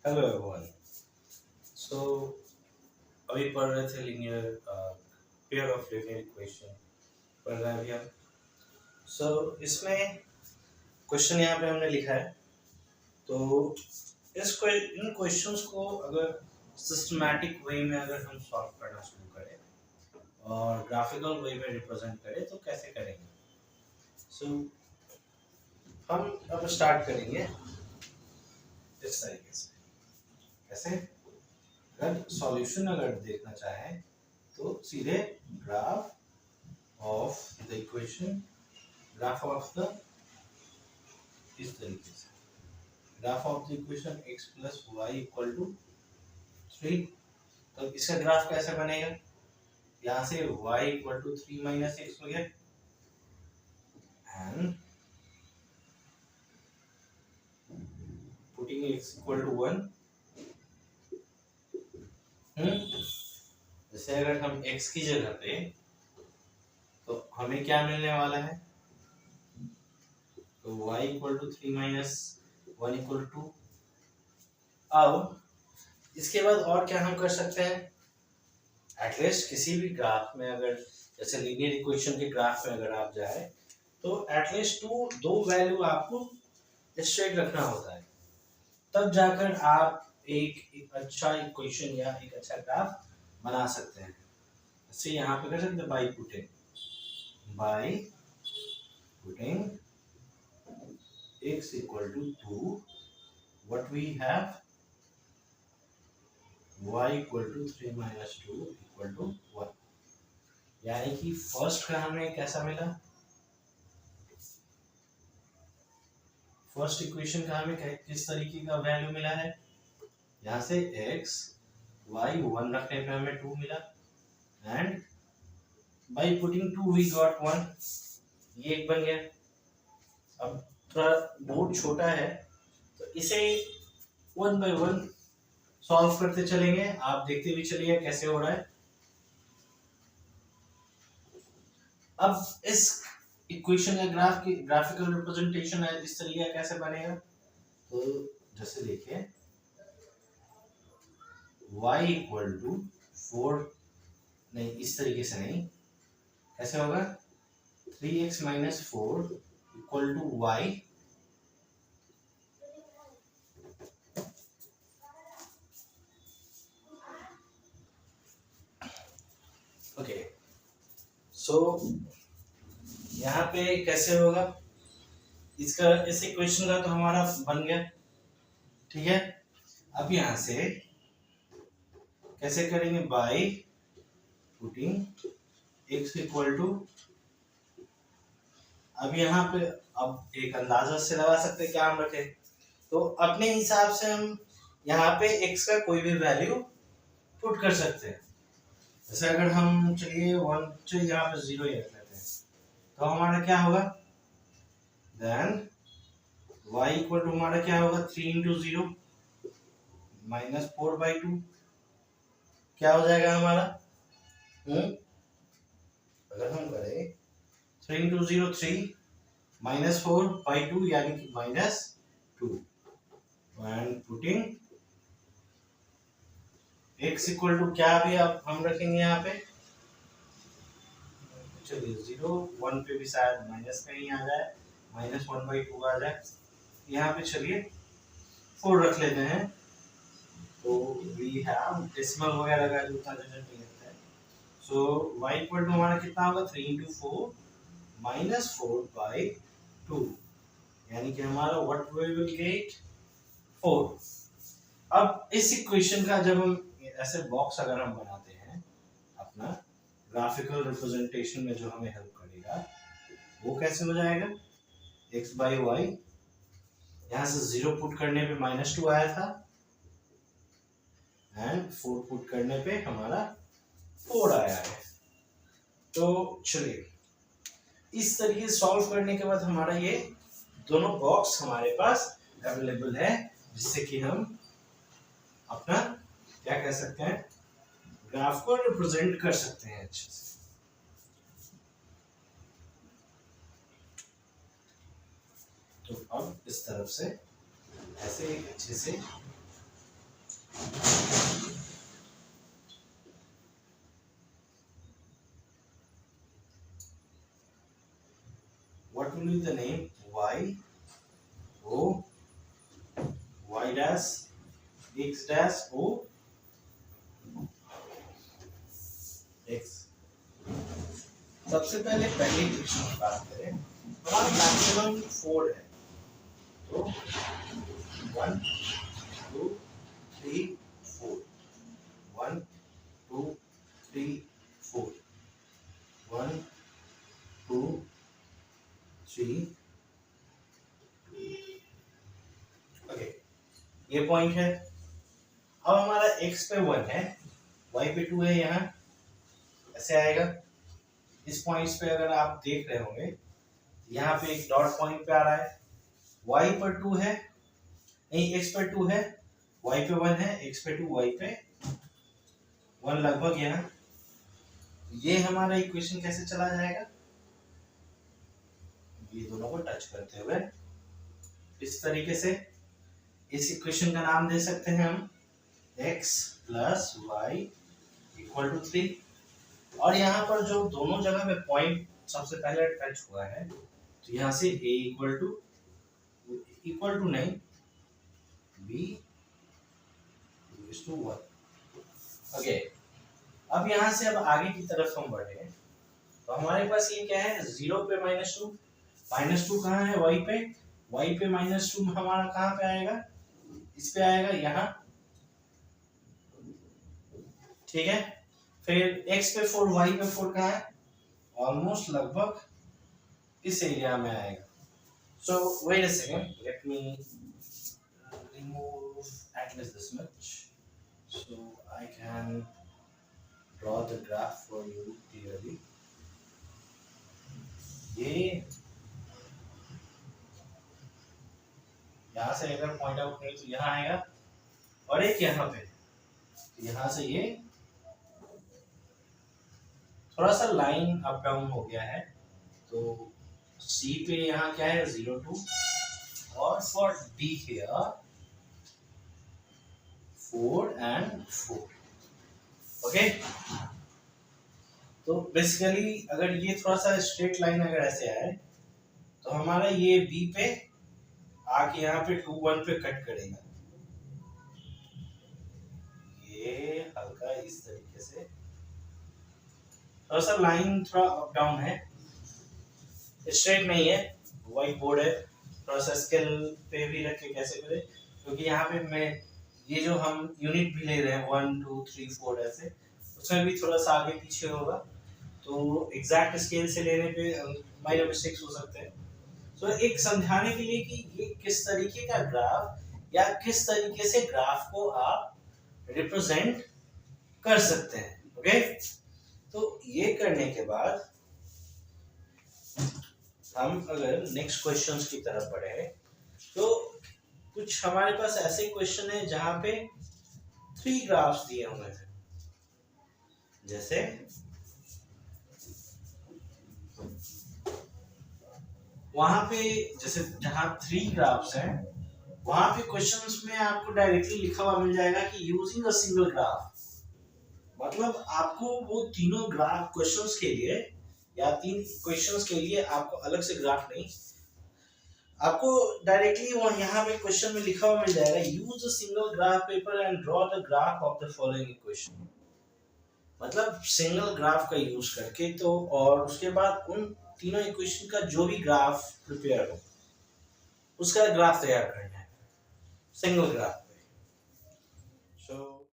Hello everyone. सो अभी पढ़ रहे थे linear pair of linear equation पढ़ रहे हैं अभी हम। इसमें क्वेश्चन यहाँ पे हमने लिखा है। तो इन क्वेश्चंस को अगर सिस्टमैटिक वे में अगर हम सॉल्व करना शुरू करें और ग्राफिकल वे में रिप्रेजेंट करें तो कैसे करेंगे। हम अब स्टार्ट करेंगे इस तरीके से। कैसे? अगर सॉल्यूशन अगर देखना चाहें तो सीधे graph of the equation, graph of the इस तरीके से, graph of the equation x plus y equal to 3। तो इसका ग्राफ कैसे बनेगा? यहाँ से y equal to 3 minus x हो गया and putting x equal to 1। जैसे अगर हम x की जगह पे तो हमें क्या मिलने वाला है? तो y equal to 3 minus 1 equal to. अब इसके बाद और क्या हम कर सकते हैं? एटलीस्ट किसी भी ग्राफ में अगर जैसे लीनियर इक्वेशन के ग्राफ में अगर आप जाए तो एटलीस्ट दो वैल्यू आपको स्ट्रेट रखना होता है, तब जाकर आप एक अच्छा इक्वेशन या एक अच्छा ग्राफ बना सकते हैं। जैसे यहाँ पे कर सकते हैं by putting x equal to 2 what we have y equal to 3 minus 2 equal to 1। यानी कि फर्स्ट का हमें कैसा मिला? फर्स्ट इक्वेशन का हमें किस तरीके का वैल्यू मिला है? यहाँ से x y 1 रखने पे हमें 2 मिला and by putting 2 we got 1। ये एक बन गया। अब थोड़ा बहुत छोटा है तो इसे 1 बाई 1 सॉल्व करते चलेंगे, आप देखते भी चलिए कैसे हो रहा है। अब इस इक्वेशन का ग्राफिकल रिप्रेजेंटेशन है इस तरीके का कैसे बनेगा? तो जैसे देखिए y इक्वल टू 4, नहीं इस तरीके से नहीं, कैसे होगा? 3x minus 4 equal to y। Okay, so यहाँ पे कैसे होगा? इसका इस इक्वेशन का तो हमारा बन गया, ठीक है। अब यहाँ से कैसे करेंगे? By putting x equal to, अब यहाँ पे अब एक अंदाजा से लगा सकते हैं क्या हम रखें, तो अपने हिसाब से हम यहाँ पे x का कोई भी वैल्यू पुट कर सकते हैं। जैसे अगर हम चलिए 1 से यहाँ पे 0 ही रख लेते हैं तो हमारा क्या होगा? देन y इक्वल टू हमारा क्या होगा? 3 इंटू 0 माइनस 4/2 क्या हो जाएगा हमारा? अगर हम करें 3 इंटू 0 3 माइनस 4/2 यानी कि minus 2 and putting x equal to क्या भी अब हम रखेंगे यहाँ पे? चलिए 0 1 पे भी शायद माइनस कहीं आ जाए, माइनस 1/2 आ जाए। यहाँ पे चलिए 4 रख लेते हैं तो वी हैव डेसिमल वगैरह का जो उतना रिजल्ट नहीं लगता है। सो y इक्वल टू हमारा कितना होगा? 3 इंटू 4 माइनस 4/2 यानी कि हमारा व्हाट वी विल गेट 4। अब इस इक्वेशन का जब हम ऐसे बॉक्स अगर हम बनाते हैं अपना ग्राफिकल रिप्रेजेंटेशन में, जो हमें हेल्प करेगा वो कैसे हो जाएगा? x बाई वाई, यहाँ से 0 पुट करने पे -2 आया था एंड 4 पुट करने पे हमारा 4 आया है। तो चलिए इस तरीके से सॉल्व करने के बाद हमारा ये दोनों बॉक्स हमारे पास अवेलेबल है, जिससे कि हम अपना क्या कह सकते हैं, ग्राफ को रिप्रेजेंट कर सकते हैं अच्छे से। तो अब इस तरफ से ऐसे एक अच्छे से What will be the name? Y O Y dash X dash O X। सबसे पहले पहली इक्वेशन की बात करें, हमारा मैक्सिमम 4 है, तो 1 2 3 4 1 2 3 4 1 2 3। ओके, ये पॉइंट है। अब हमारा x पे 1 है, y पे 2 है, यहाँ ऐसे आएगा। इस पॉइंट्स पे अगर आप देख रहे होंगे, यहाँ पे एक डॉट पॉइंट पे आ रहा है, y पर 2 है, नहीं x पर 2 है, y पे 1 है, x पे 2 y पे 1 लगभग यहाँ। ये हमारा इक्वेशन कैसे चला जाएगा, ये दोनों को टच करते हुए इस तरीके से। इस इक्वेशन का नाम दे सकते हैं हम x plus y equal to 3। और यहाँ पर जो दोनों जगह पे पॉइंट सबसे पहले टच हुआ है, तो यहाँ से a इक्वल टू नहीं b इक्वल टू 1। ओके, अब यहाँ से अब आगे की तरफ हम बढ़े, तो हमारे पास ये क्या है, 0 पे -2। -2 कहाँ है, y पे, y पे -2 हमारा कहाँ पे आएगा, इस पे आएगा यहाँ, ठीक है। फिर x पे 4, y पे 4 कहाँ है, ऑलमोस्ट लगभग इस एरिया में आएगा। So wait a second, let me remove at least this much so I can draw the graph for you clearly। ये यहाँ से अगर पॉइंट आउट करें तो यहाँ आएगा, और एक यहाँ पे, तो यहाँ से ये थोड़ा सा लाइन अप डाउन हो गया है। तो C पे यहाँ क्या है, 0 2, और for D here 4 and 4। Okay, तो बेसिकली अगर ये थोड़ा सा स्ट्रेट लाइन अगर ऐसे आए, तो हमारा ये B पे आके यहाँ पे 2 1 पे कट करेगा, ये हल्का इस तरीके से, थोड़ा सा लाइन थोड़ा अप डाउन है, स्ट्रेट नहीं है। व्हाइट बोर्ड है, थोड़ा सा स्केल पे भी रख के कैसे करें, क्योंकि यहाँ पे मैं ये जो हम यूनिट भी ले रहे हैं 1 2 3 4 ऐसे, उसमें भी थोड़ा सा आगे पीछे होगा, तो एग्जैक्ट स्केल से लेने पे माइनर मिस्टेक्स हो सकते हैं। तो एक समझाने के लिए कि ये किस तरीके का ग्राफ या किस तरीके से ग्राफ को आप रिप्रेजेंट कर सकते हैं। ओके, तो ये करने के बाद हम अगर नेक्स्ट क्वेश्चंस की तरफ बढ़े, तो कुछ हमारे पास ऐसे क्वेश्चन है जहां पे 3 ग्राफ्स दिए हुए हैं, जैसे वहां पे, जैसे जहां 3 ग्राफ्स हैं, वहां पे क्वेश्चंस में आपको डायरेक्टली लिखा हुआ मिल जाएगा कि यूजिंग अ सिंगल ग्राफ, मतलब आपको वो तीनों ग्राफ क्वेश्चंस के लिए या 3 क्वेश्चंस के लिए आपको अलग से ग्राफ नहीं, आपको डायरेक्टली वो यहाँ पे क्वेश्चन में लिखा हुआ मिल जाएगा, use a single graph paper and draw the graph of the following equation. मतलब सिंगल ग्राफ का यूज करके, तो और उसके बाद उन तीनों इक्वेशन का जो भी ग्राफ प्रिपेयर हो उसका ग्राफ तैयार करना है, सिंगल ग्राफ।